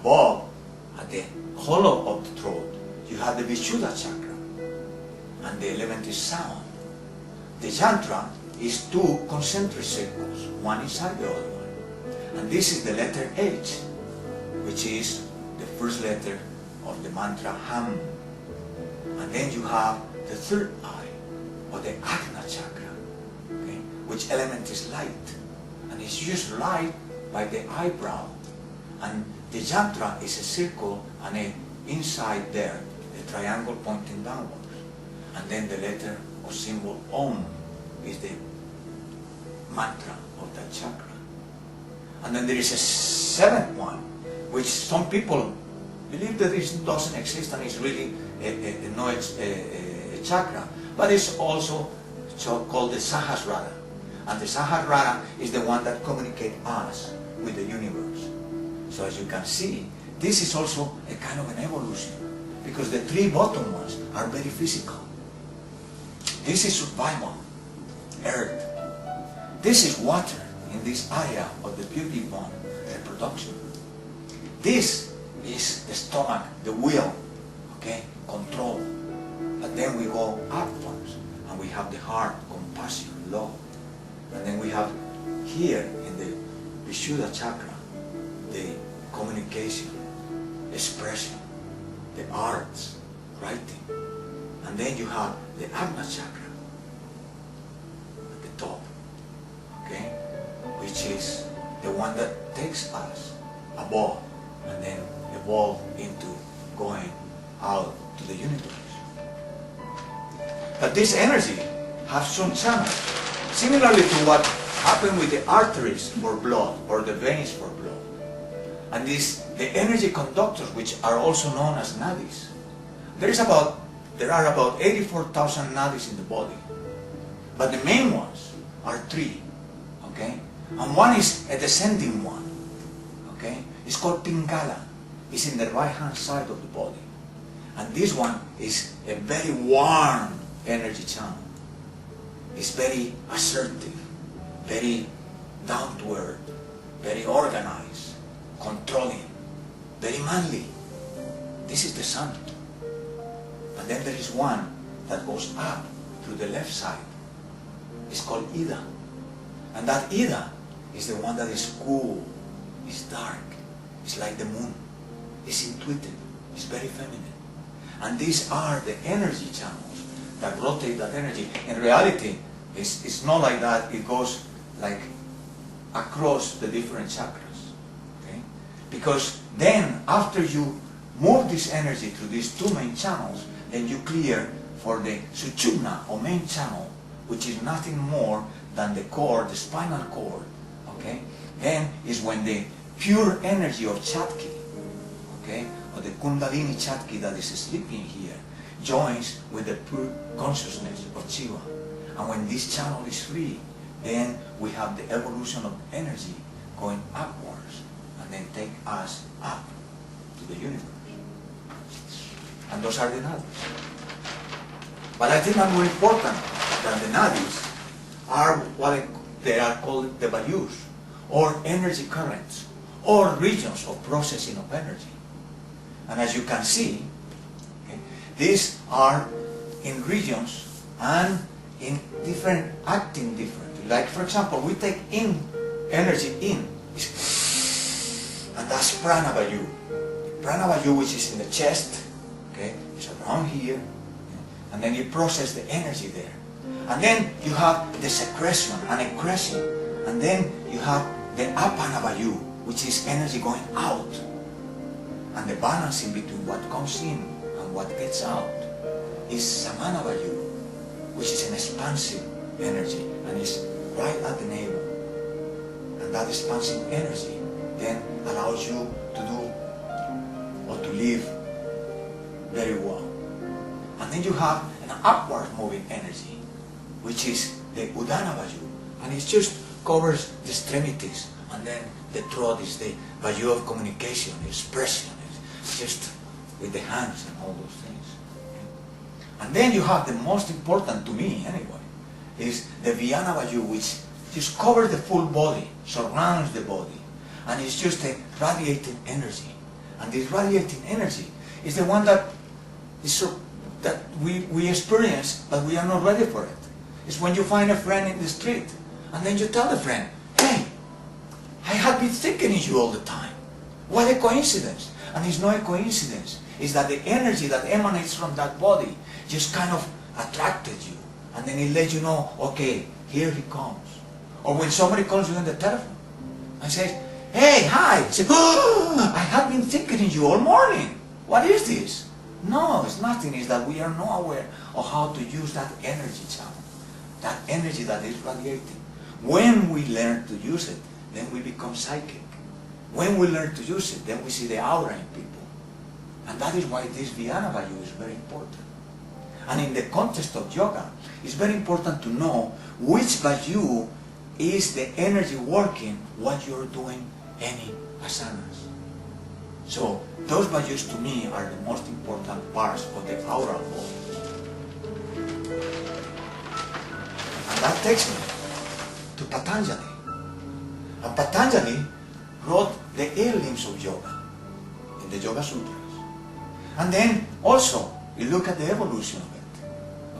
above, at the hollow of the throat, you have the Vishuddha chakra, and the element is sound. The yantra is two concentric circles, one inside the other one. And this is the letter H, which is the first letter of the mantra Ham. And then you have the third eye, or the Agna chakra, okay, which element is light. And it's used light by the eyebrow. And the yantra is a circle and inside there, a triangle pointing downwards. And then the letter or symbol Om is the mantra of that chakra. And then there is a seventh one, which some people believe that it doesn't exist and it's really a chakra, but it's also called the Sahasrara. And the Sahasrara is the one that communicates us with the universe. So as you can see, this is also a kind of an evolution, because the three bottom ones are very physical. This is survival, earth. This is water in this area of the beauty bond, reproduction. This is the stomach, the will, okay, control. But then we go upwards and we have the heart, compassion, love. And then we have here in the Vishuddha chakra, the communication, expression, the arts, writing. And then you have the Agna chakra at the top, okay, which is the one that takes us above and then evolve into going out to the universe. But this energy has some channels, similarly to what happened with the arteries for blood or the veins for blood. And the energy conductors, which are also known as Nadis. There are about 84,000 Nadis in the body, but the main ones are three, okay? And one is a descending one, okay? It's called Pingala. It's in the right-hand side of the body. And this one is a very warm energy channel. It's very assertive, very down to earth, very organized, controlling, very manly. This is the sun. And then there is one that goes up through the left side. It's called Ida. And that Ida is the one that is cool, is dark, it's like the moon, it's intuitive, it's very feminine. And these are the energy channels that rotate that energy. In reality, it's not like that. It goes like across the different chakras, okay? Because then after you move this energy through these two main channels, then you clear for the Suchumna or main channel, which is nothing more than the cord, the spinal cord, okay? Then is when the pure energy of Chatki, okay, or the Kundalini Chatki that is sleeping here, joins with the pure consciousness of Shiva. And when this channel is free, then we have the evolution of energy going upwards and then take us up to the universe. And those are the Nadis. But I think that more important than the Nadis are what they are called the Vayus, or energy currents, or regions of processing of energy. And as you can see, okay, these are in regions and in different, acting differently. Like for example, we take in energy in, and that's Prana Vayu. Prana Vayu, which is in the chest, okay, it's around here, okay, and then you process the energy there. And then you have the secretion and accretion, and then you have the Apana Vayu, which is energy going out, and the balance in between what comes in and what gets out is Samana Vayu, which is an expansive energy and is right at the navel. And that expansive energy then allows you to do or to live very well. And then you have an upward moving energy, which is the Udana Vayu, and it just covers the extremities, and then the throat is the Vayu of communication, expression, it's just with the hands and all those things. And then you have the most important to me anyway, is the Vijnana Vayu, which just covers the full body, surrounds the body, and it's just a radiating energy. And this radiating energy is the one that we experience, but we are not ready for it. It's when you find a friend in the street, and then you tell the friend, hey, I have been thinking of you all the time. What a coincidence. And it's not a coincidence. It's that the energy that emanates from that body just kind of attracted you. And then it lets you know, okay, here he comes. Or when somebody calls you on the telephone and says, hey, hi. Say, oh, I have been thinking of you all morning. What is this? No, it's nothing. It's that we are not aware of how to use that energy channel. That energy that is radiating. When we learn to use it, then we become psychic. When we learn to use it, then we see the aura in people. And that is why this Vijnana Vayu is very important. And in the context of yoga, it's very important to know which Vayu is the energy working what you're doing any asanas. So those Vayus to me are the most important parts of the aural body. And that takes me to Patanjali. And Patanjali wrote the 8 limbs of yoga in the Yoga Sutras. And then also, you look at the evolution of it.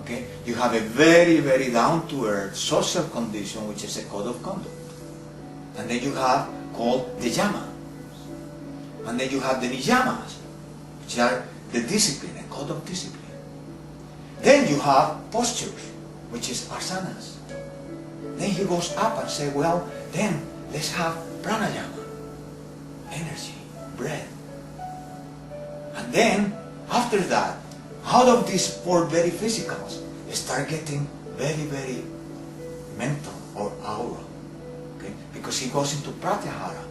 Okay? You have a very, very down-to-earth social condition, which is a code of conduct. And then you have called the yama. And then you have the niyamas, which are the discipline, a code of discipline. Then you have postures, which is asanas. Then he goes up and says, well, then let's have pranayama, energy, breath. And then, after that, out of these 4 very physicals, start getting very, very mental or aura. Okay? Because he goes into pratyahara,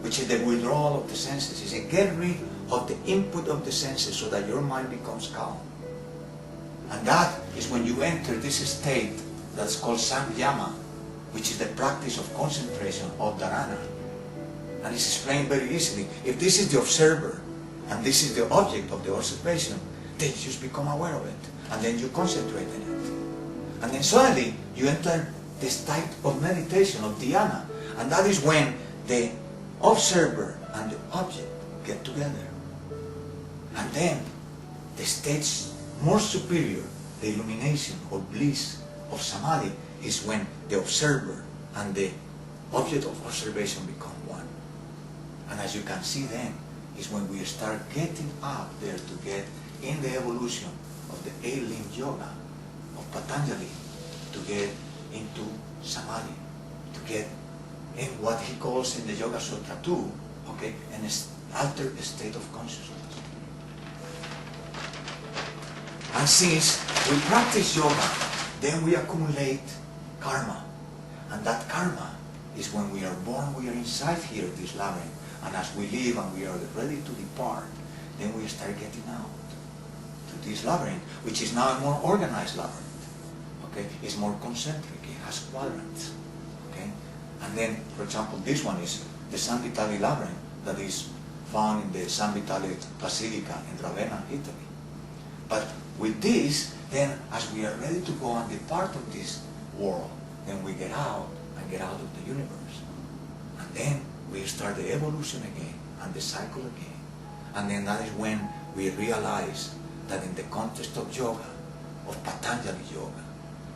which is the withdrawal of the senses. He says, get rid of the input of the senses so that your mind becomes calm. And that is when you enter this state that's called samyama, which is the practice of concentration of dharana. And it's explained very easily. If this is the observer, and this is the object of the observation, then you just become aware of it. And then you concentrate on it. And then suddenly, you enter this type of meditation, of dhyana. And that is when the observer and the object get together. And then, the states more superior, the illumination or bliss of samadhi, is when the observer and the object of observation become one. And as you can see then, is when we start getting up there to get in the evolution of the 8-limb yoga of Patanjali, to get into samadhi, to get in what he calls in the Yoga Sutra too, okay, an altered state of consciousness. And since we practice yoga, then we accumulate karma. And that karma is when we are born, we are inside here, this labyrinth. And as we live and we are ready to depart, then we start getting out to this labyrinth, which is now a more organized labyrinth. Okay? It's more concentric, it has quadrants. Okay? And then, for example, this one is the San Vitale labyrinth that is found in the San Vitale Basilica in Ravenna, Italy. But with this, then as we are ready to go and depart of this world, then we get out and get out of the universe. And then we start the evolution again and the cycle again. And then that is when we realize that in the context of yoga, of Patanjali yoga,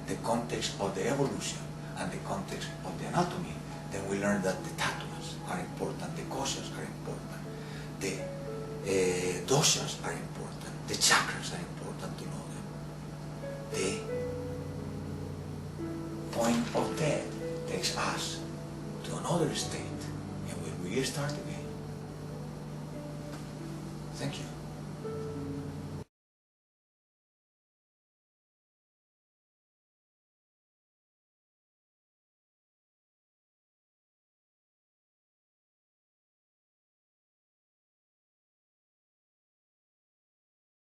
the context of the evolution and the context of the anatomy, then we learn that the tattvas are important, the koshas are important, the doshas are important, the chakras are important to know them. The point of death takes us to another state, and when we start again. Thank you.